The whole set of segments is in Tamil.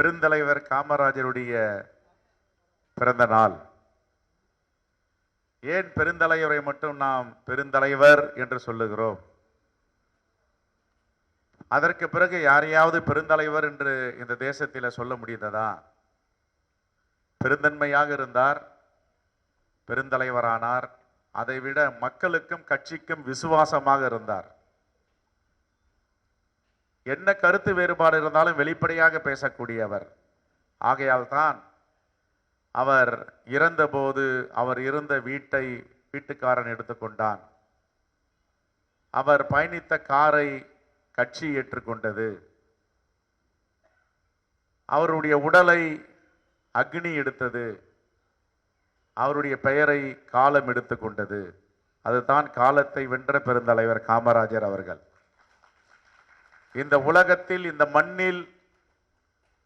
பெருந்தலைவர் காமராஜருடைய பிறந்த நாள். ஏன் பெருந்தலைவரை மட்டும் நாம் பெருந்தலைவர் என்று சொல்லுகிறோம்? அதற்கு பிறகு யாரையாவது பெருந்தலைவர் என்று இந்த தேசத்தில் சொல்ல முடிந்ததா? பெருந்தன்மையாக இருந்தார், பெருந்தலைவரானார். அதைவிட மக்களுக்கும் கட்சிக்கும் விசுவாசமாக இருந்தார். என்ன கருத்து வேறுபாடு இருந்தாலும் வெளிப்படையாக பேசக்கூடியவர். ஆகையால் தான் அவர் இறந்தபோது அவர் இருந்த வீட்டை வீட்டுக்காரன் எடுத்துக்கொண்டான். அவர் பயணித்த காரை கட்சி ஏற்றுக்கொண்டது. அவருடைய உடலை அக்னி எடுத்தது. அவருடைய பெயரை காலம் எடுத்துக்கொண்டது. அதுதான் காலத்தை வென்ற பெருந்தலைவர் காமராஜர் அவர்கள். இந்த உலகத்தில், இந்த மண்ணில்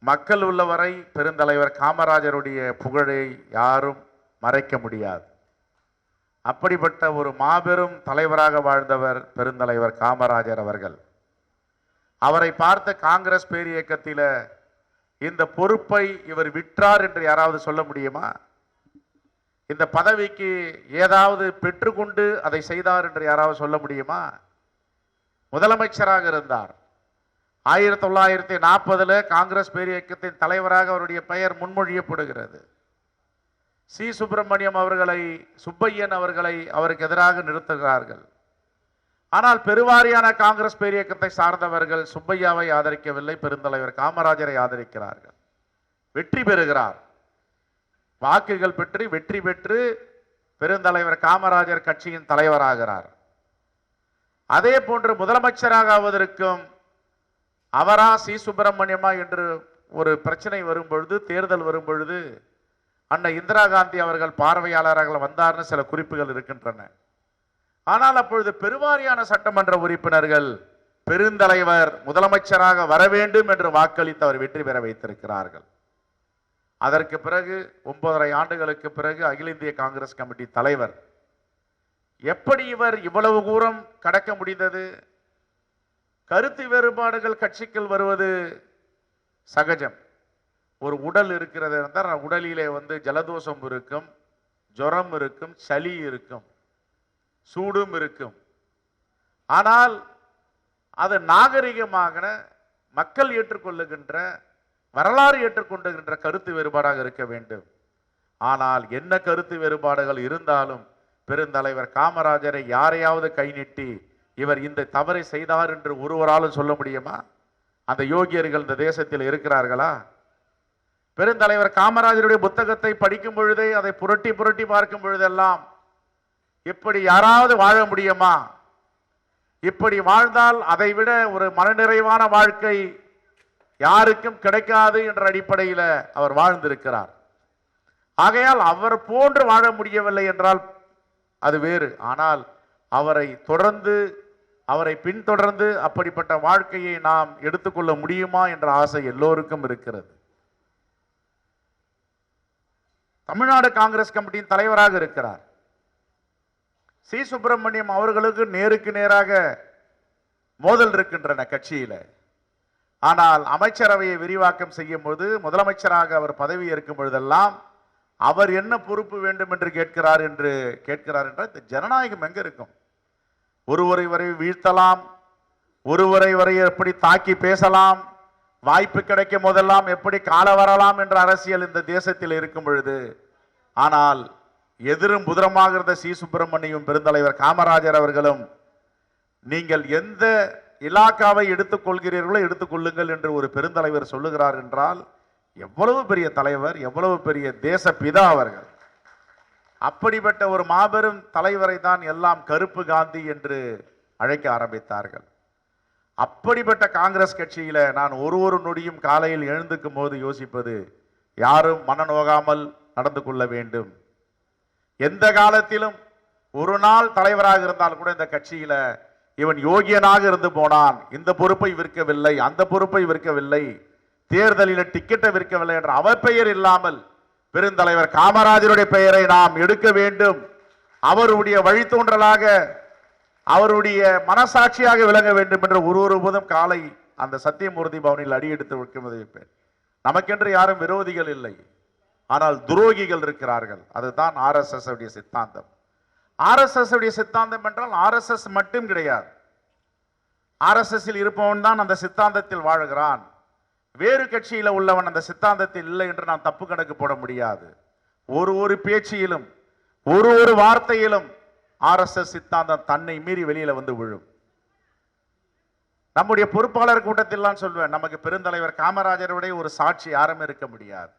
மக்கள் உள்ளவரை பெருந்தலைவர் காமராஜருடைய புகழை யாரும் மறைக்க முடியாது. அப்படிப்பட்ட ஒரு மாபெரும் தலைவராக வாழ்ந்தவர் பெருந்தலைவர் காமராஜர் அவர்கள். அவரை பார்த்த காங்கிரஸ் பேரியக்கத்தில் இந்த பொறுப்பை இவர் விற்றார் என்று யாராவது சொல்ல முடியுமா? இந்த பதவிக்கு ஏதாவது பெற்றுக்கொண்டு அதை செய்தார் என்று யாராவது சொல்ல முடியுமா? முதலமைச்சராக இருந்தார். 1940 காங்கிரஸ் பேரியக்கத்தின் தலைவராக அவருடைய பெயர் முன்மொழியப்படுகிறது. சி சுப்பிரமணியம் அவர்களை, சுப்பையன் அவர்களை அவருக்கு எதிராக நிறுத்துகிறார்கள். ஆனால் பெருவாரியான காங்கிரஸ் பேரியக்கத்தை சார்ந்தவர்கள் சுப்பையாவை ஆதரிக்கவில்லை, பெருந்தலைவர் காமராஜரை ஆதரிக்கிறார்கள். வெற்றி பெறுகிறார். வாக்குகள் பெற்று வெற்றி பெற்று பெருந்தலைவர் காமராஜர் கட்சியின் தலைவராகிறார். அதே போன்று முதலமைச்சராக ஆவதற்கும் அவரா சி சுப்பிரமணியமா என்று ஒரு பிரச்சனை வரும்பொழுது, தேர்தல் வரும்பொழுது அன்னை இந்திரா காந்தி அவர்கள் பார்வையாளராக வந்தார்னு சில குறிப்புகள் இருக்கின்றன. ஆனால் அப்பொழுது பெருவாரியான சட்டமன்ற உறுப்பினர்கள் பெருந்தலைவர் முதலமைச்சராக வர வேண்டும் என்று வாக்களித்து அவர் வெற்றி பெற வைத்திருக்கிறார்கள். அதற்கு பிறகு 9.5 ஆண்டுகளுக்கு பிறகு அகில இந்திய காங்கிரஸ் கமிட்டி தலைவர். எப்படி இவர் இவ்வளவு தூரம் கடக்க முடிந்தது? கருத்து வேறுபாடுகள் கட்சிக்குள் வருவது சகஜம். ஒரு உடல் இருக்கிறது என்றால் உடலிலே ஜலதோஷம் இருக்கும், ஜுரம் இருக்கும், சளி இருக்கும், சூடும் இருக்கும். ஆனால் அது நாகரிகமாக மக்கள் ஏற்றுக்கொள்ளுகின்ற, வரலாறு ஏற்றுக்கொண்டுகின்ற கருத்து வேறுபாடாக இருக்க வேண்டும். ஆனால் என்ன கருத்து வேறுபாடுகள் இருந்தாலும் பெருந்தலைவர் காமராஜரை யாரையாவது கை நீட்டி இவர் இந்த தவறை செய்தார் என்று ஒருவராலும் சொல்ல முடியுமா? அந்த யோகியர்கள் இந்த தேசத்தில் இருக்கிறார்களா? பெருந்தலைவர் காமராஜருடைய புத்தகத்தை படிக்கும் பொழுதே, அதை புரட்டி புரட்டி பார்க்கும் பொழுதெல்லாம் இப்படி யாராவது வாழ முடியுமா? இப்படி வாழ்ந்தால் அதை விட ஒரு மனநிறைவான வாழ்க்கை யாருக்கும் கிடைக்காது என்ற அடிப்படையில் அவர் வாழ்ந்திருக்கிறார். ஆகையால் அவர் போன்று வாழ முடியவில்லை என்றால் அது வேறு. ஆனால் அவரை தொடர்ந்து, அவரை பின்தொடர்ந்து அப்படிப்பட்ட வாழ்க்கையை நாம் எடுத்துக்கொள்ள முடியுமா என்ற ஆசை எல்லோருக்கும் இருக்கிறது. தமிழ்நாடு காங்கிரஸ் கமிட்டியின் தலைவராக இருக்கிறார். சி சுப்பிரமணியம் அவர்களுக்கு நேருக்கு நேராக மோதல் இருக்கின்றன கட்சியில. ஆனால் அமைச்சரவையை விரிவாக்கம் செய்யும் போது, முதலமைச்சராக அவர் பதவி ஏற்கும் பொழுதெல்லாம் அவர் என்ன பொறுப்பு வேண்டும் என்று கேட்கிறார் என்றால் இந்த ஜனநாயகம் எங்க இருக்கும்? ஒருவரை வரை வீழ்த்தலாம், ஒருவரை வரை எப்படி தாக்கி பேசலாம், வாய்ப்பு கிடைக்கும் போதெல்லாம் எப்படி கால வரலாம் என்ற அரசியல் இந்த தேசத்தில் இருக்கும் பொழுது, ஆனால் எதிரும் புதிரமாக இருந்த சி சுப்பிரமணியம் பெருந்தலைவர் காமராஜர் அவர்களும் நீங்கள் எந்த இலாக்காவை எடுத்துக்கொள்கிறீர்களோ எடுத்துக்கொள்ளுங்கள் என்று ஒரு பெருந்தலைவர் சொல்லுகிறார் என்றால் எவ்வளவு பெரிய தலைவர், எவ்வளவு பெரிய தேச பிதா அவர்கள். அப்படிப்பட்ட ஒரு மாபெரும் தலைவரை தான் எல்லாம் கருப்பு காந்தி என்று அழைக்க ஆரம்பித்தார்கள். அப்படிப்பட்ட காங்கிரஸ் கட்சியில நான் ஒரு நொடியும் காலையில் எழுந்துக்கும் போது யோசிப்பது, யாரும் மனநோகாமல் நடந்து கொள்ள வேண்டும். எந்த காலத்திலும் ஒரு நாள் தலைவராக இருந்தால் கூட இந்த கட்சியில இவன் யோகியனாக இருந்து போனான், இந்த பொறுப்பை விற்கவில்லை, அந்த பொறுப்பை விற்கவில்லை, தேர்தலில் டிக்கெட்டை விற்கவில்லை என்ற அவப்பெயர் இல்லாமல் பெருந்தலைவர் காமராஜருடைய பெயரை நாம் எடுக்க வேண்டும். அவருடைய வழித்தோன்றலாக, அவருடைய மனசாட்சியாக விளங்க வேண்டும் என்று ஒருபோதும் காலை அந்த சத்தியமூர்த்தி பவனில் அடியெடுத்து வைப்பேன். நமக்கென்று யாரும் விரோதிகள் இல்லை, ஆனால் துரோகிகள் இருக்கிறார்கள். அதுதான் ஆர்எஸ்எஸ் உடைய சித்தாந்தம். ஆர்எஸ்எஸ் உடைய சித்தாந்தம் என்றால் ஆர்எஸ்எஸ் மட்டும் கிடையாது. ஆர்எஸ்எஸ் இருப்பவன் தான் அந்த சித்தாந்தத்தில் வாழுகிறான். வேறு கட்சியில உள்ளவன் அந்த சித்தாந்தத்தில் இல்லை என்று நாம் தப்பு கணக்கு போட முடியாது. ஒரு பேச்சிலும் ஒரு வார்த்தையிலும் ஆர்எஸ்எஸ் சித்தாந்தம் தன்னை மீறி வெளியில வந்து விழும். நம்முடைய பொறுப்பாளர் கூட்டத்தில் சொல்வேன், நமக்கு பெருந்தலைவர் காமராஜருடைய ஒரு சாட்சி யாரும் இருக்க முடியாது.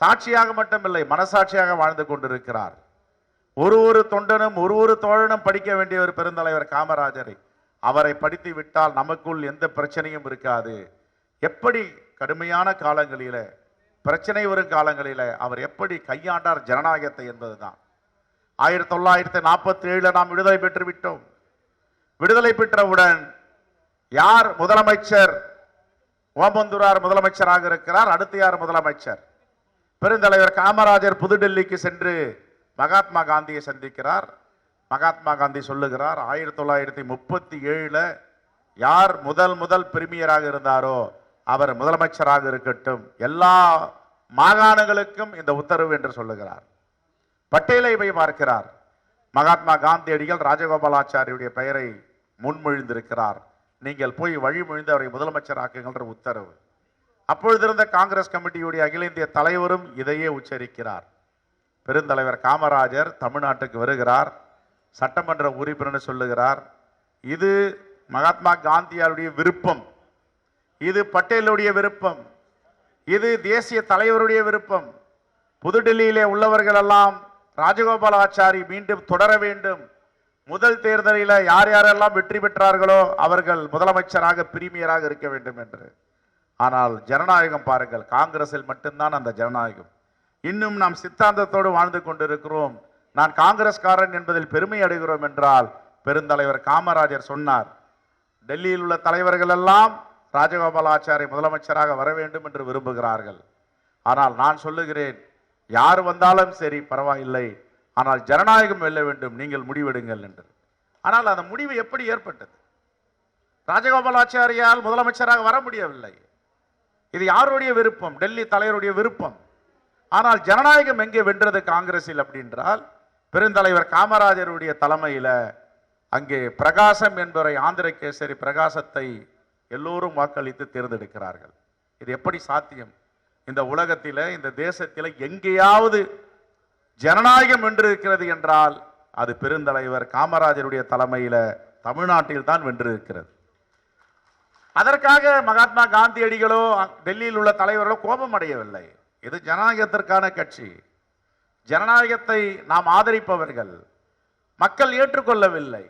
சாட்சியாக மட்டுமில்லை, மனசாட்சியாக வாழ்ந்து கொண்டிருக்கிறார். ஒரு தொண்டனும் ஒரு தோழனும் படிக்க வேண்டிய ஒரு பெருந்தலைவர் காமராஜரை, அவரை படித்து விட்டால் நமக்குள் எந்த பிரச்சனையும் இருக்காது. எப்படி கடுமையான காலங்களில, பிரச்சனை வரும் காலங்களில அவர் எப்படி கையாண்டார் ஜனநாயகத்தை என்பதுதான். 1947 நாம் விடுதலை பெற்று விட்டோம். விடுதலை பெற்றவுடன் யார் முதலமைச்சர்? ஓமந்தூரார் முதலமைச்சராக இருக்கிறார். அடுத்து யார் முதலமைச்சர்? பெருந்தலைவர் காமராஜர் புதுடெல்லிக்கு சென்று மகாத்மா காந்தியை சந்திக்கிறார். மகாத்மா காந்தி சொல்லுகிறார், 1937 யார் முதல் பிரிமியராக இருந்தாரோ அவர் முதலமைச்சராக இருக்கட்டும், எல்லா மாகாணங்களுக்கும் இந்த உத்தரவு என்று சொல்லுகிறார். பட்டேலை போய் பார்க்கிறார். மகாத்மா காந்தியடிகள் ராஜகோபாலாச்சாரியுடைய பெயரை முன்மொழிந்திருக்கிறார். நீங்கள் போய் வழிமொழிந்து அவரை முதலமைச்சராக்குங்கள் உத்தரவு. அப்பொழுதிருந்த காங்கிரஸ் கமிட்டியுடைய அகில இந்திய தலைவரும் இதையே உச்சரிக்கிறார். பெருந்தலைவர் காமராஜர் தமிழ்நாட்டுக்கு வருகிறார். சட்டமன்ற உறுப்பினர் சொல்லுகிறார், இது மகாத்மா காந்தியாருடைய விருப்பம், இது பட்டேலுடைய விருப்பம், இது தேசிய தலைவருடைய விருப்பம். புதுடெல்லியிலே உள்ளவர்கள் எல்லாம் ராஜகோபாலாச்சாரி மீண்டும் தொடர வேண்டும். முதல் தேர்தலில் யார் யாரெல்லாம் வெற்றி பெற்றார்களோ அவர்கள் முதலமைச்சராக பிரீமியராக இருக்க வேண்டும் என்று. ஆனால் ஜனநாயகம் பாருங்கள், காங்கிரஸில் மட்டும்தான் அந்த ஜனநாயகம். இன்னும் நாம் சித்தாந்தத்தோடு வாழ்ந்து கொண்டிருக்கிறோம். நான் காங்கிரஸ்காரன் என்பதில் பெருமை அடைகிறோம் என்றால் பெருந்தலைவர் காமராஜர் சொன்னார், டெல்லியில் உள்ள தலைவர்கள் எல்லாம் ராஜகோபாலாச்சாரி முதலமைச்சராக வர வேண்டும் என்று விரும்புகிறார்கள். ஆனால் நான் சொல்லுகிறேன், யார் வந்தாலும் சரி பரவாயில்லை, ஆனால் ஜனநாயகம் வெல்ல வேண்டும், நீங்கள் முடிவெடுங்கள் என்று. ஆனால் அந்த முடிவு எப்படி ஏற்பட்டது? ராஜகோபாலாச்சாரியால் முதலமைச்சராக வர முடியவில்லை. இது யாருடைய விருப்பம்? டெல்லி தலைவருடைய விருப்பம். ஆனால் ஜனநாயகம் எங்கே வென்றது காங்கிரஸில் அப்படின்றால், பெருந்தலைவர் காமராஜருடைய தலைமையில் அங்கே பிரகாசம் என்பவரை, ஆந்திர கேசரி பிரகாசத்தை எல்லோரும் வாக்களித்து தேர்ந்தெடுக்கிறார்கள். இது எப்படி சாத்தியம்? இந்த உலகத்தில், இந்த தேசத்தில் எங்கேயாவது ஜனநாயகம் வென்றிருக்கிறது என்றால் அது பெருந்தலைவர் காமராஜருடைய தலைமையில் தமிழ்நாட்டில் தான் வென்றிருக்கிறது. அதற்காக மகாத்மா காந்தியடிகளோ டெல்லியில் உள்ள தலைவர்களோ கோபம் அடையவில்லை. இது ஜனநாயகத்திற்கான கட்சி. ஜனநாயகத்தை நாம் ஆதரிப்பவர்கள். மக்கள் ஏற்றுக்கொள்ளவில்லை,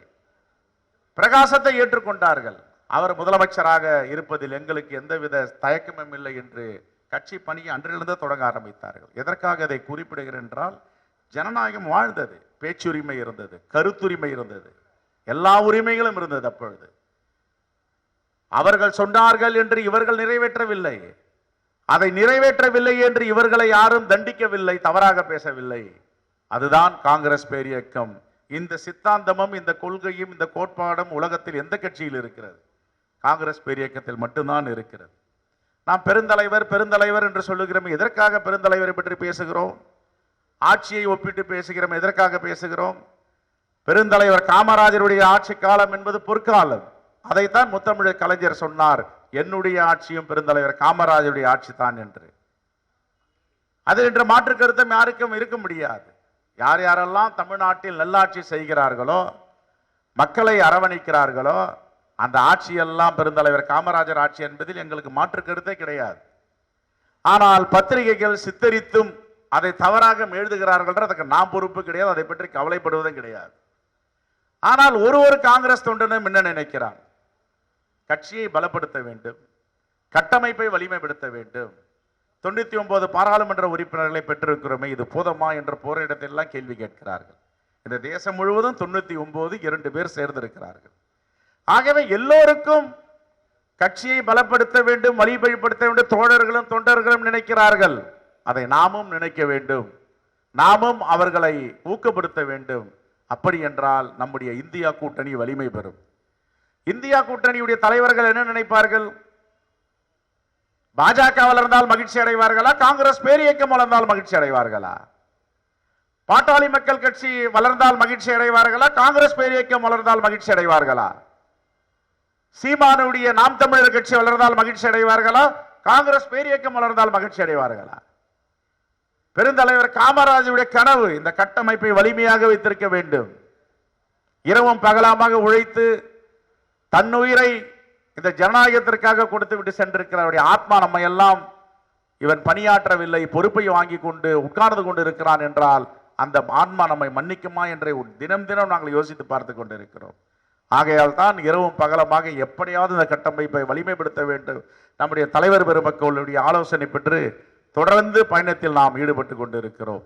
பிரகாசத்தை ஏற்றுக்கொண்டார்கள். அவர் முதலமைச்சராக இருப்பதில் எங்களுக்கு எந்தவித தயக்கமும் இல்லை என்று கட்சி பணியை அன்றிலிருந்து தொடங்க ஆரம்பித்தார்கள். எதற்காக அதை குறிப்பிடுகிறேன் என்றால், ஜனநாயகம் வாழ்ந்தது, பேச்சுரிமை இருந்தது, கருத்துரிமை இருந்தது, எல்லா உரிமைகளும் இருந்தது. அப்பொழுது அவர்கள் சொன்னார்கள் என்று இவர்கள் நிறைவேற்றவில்லை, அதை நிறைவேற்றவில்லை என்று இவர்களை யாரும் தண்டிக்கவில்லை, தவறாக பேசவில்லை. அதுதான் காங்கிரஸ் பேரியக்கம். இந்த சித்தாந்தமும் இந்த கொள்கையும் இந்த கோட்பாடும் உலகத்தில் எந்த கட்சியில் இருக்கிறது? காங்கிரஸ் பேரியக்கத்தில் மட்டும்தான் இருக்கிறது. நாம் பெருந்தலைவர் பெருந்தலைவர் என்று சொல்லுகிறோம். எதற்காக பெருந்தலைவரை பற்றி பேசுகிறோம்? ஆட்சியை ஒப்பிட்டு பேசுகிறோம். எதற்காக பேசுகிறோம்? பெருந்தலைவர் காமராஜருடைய ஆட்சி காலம் என்பது பொற்காலம். அதைத்தான் முத்தமிழர் கலைஞர் சொன்னார், என்னுடைய ஆட்சியும் பெருந்தலைவர் காமராஜருடைய ஆட்சி தான் என்று. அதில் என்ற மாற்று கருத்தம் யாருக்கும் இருக்க முடியாது. யார் யாரெல்லாம் தமிழ்நாட்டில் நல்லாட்சி செய்கிறார்களோ, மக்களை அரவணைக்கிறார்களோ, அந்த ஆட்சியெல்லாம் பெருந்தலைவர் காமராஜர் ஆட்சி என்பதில் எங்களுக்கு மாற்று கருத்தே கிடையாது. ஆனால் பத்திரிகைகள் சித்தரித்தும் அதை தவறாக எழுதுகிறார்கள், அதுக்கு நாம் பொறுப்பு கிடையாது, அதை பற்றி கவலைப்படுவதும் கிடையாது. ஆனால் ஒரு காங்கிரஸ் தொண்டனும் என்ன நினைக்கிறான்? கட்சியை பலப்படுத்த வேண்டும், கட்டமைப்பை வலிமைப்படுத்த வேண்டும். 99 பாராளுமன்ற உறுப்பினர்களை பெற்றிருக்கிறோமே, இது போதுமா என்ற போற இடத்திலெல்லாம் கேள்வி கேட்கிறார்கள். இந்த தேசம் முழுவதும் 99 2 பேர் சேர்ந்திருக்கிறார்கள். ஆகவே எல்லோருக்கும் கட்சியை பலப்படுத்த வேண்டும், வலிமைப்படுத்த வேண்டும், தோழர்களும் தொண்டர்களும் நினைக்கிறார்கள். அதை நாமும் நினைக்க வேண்டும், நாமும் அவர்களை ஊக்கப்படுத்த வேண்டும். அப்படி என்றால் நம்முடைய இந்தியா கூட்டணி வலிமை பெறும். இந்தியா கூட்டணியுடைய தலைவர்கள் என்ன நினைப்பார்கள்? பாஜக வளர்ந்தால் மகிழ்ச்சி அடைவார்களா, காங்கிரஸ் பேரியக்கம் வளர்ந்தால் மகிழ்ச்சி அடைவார்களா? பாட்டாளி மக்கள் கட்சி வளர்ந்தால் மகிழ்ச்சி அடைவார்களா, காங்கிரஸ் பேரியக்கம் வளர்ந்தால் மகிழ்ச்சி அடைவார்களா? சீமானுடைய நாம் தமிழர் கட்சி வளர்ந்தால் மகிழ்ச்சி அடைவார்களா, காங்கிரஸ் பேரியக்கம் வளர்ந்தால் மகிழ்ச்சி அடைவார்களா? பெருந்தலைவர் காமராஜருடைய கனவு இந்த கட்டமைப்பை வலிமையாக வைத்திருக்க வேண்டும். இரவும் பகலாமாக உழைத்து தன்னுயிரை இந்த ஜனநாயகத்திற்காக கொடுத்து விட்டு சென்றிருக்கிற ஆத்மா நம்ம எல்லாம் இவன் பணியாற்றவில்லை, பொறுப்பை வாங்கி கொண்டு உட்கார்ந்து கொண்டு இருக்கிறான் என்றால் அந்த ஆன்மா நம்மை மன்னிக்குமா என்ற தினம் தினம் நாங்கள் யோசித்து பார்த்து கொண்டிருக்கிறோம். ஆகையால் தான் இரவும் பகலமாக எப்படியாவது இந்த கட்டமைப்பை வலிமைப்படுத்த வேண்டும். நம்முடைய தலைவர் பெருமக்களுடைய ஆலோசனை பெற்று தொடர்ந்து பயணத்தில் நாம் ஈடுபட்டு கொண்டிருக்கிறோம்.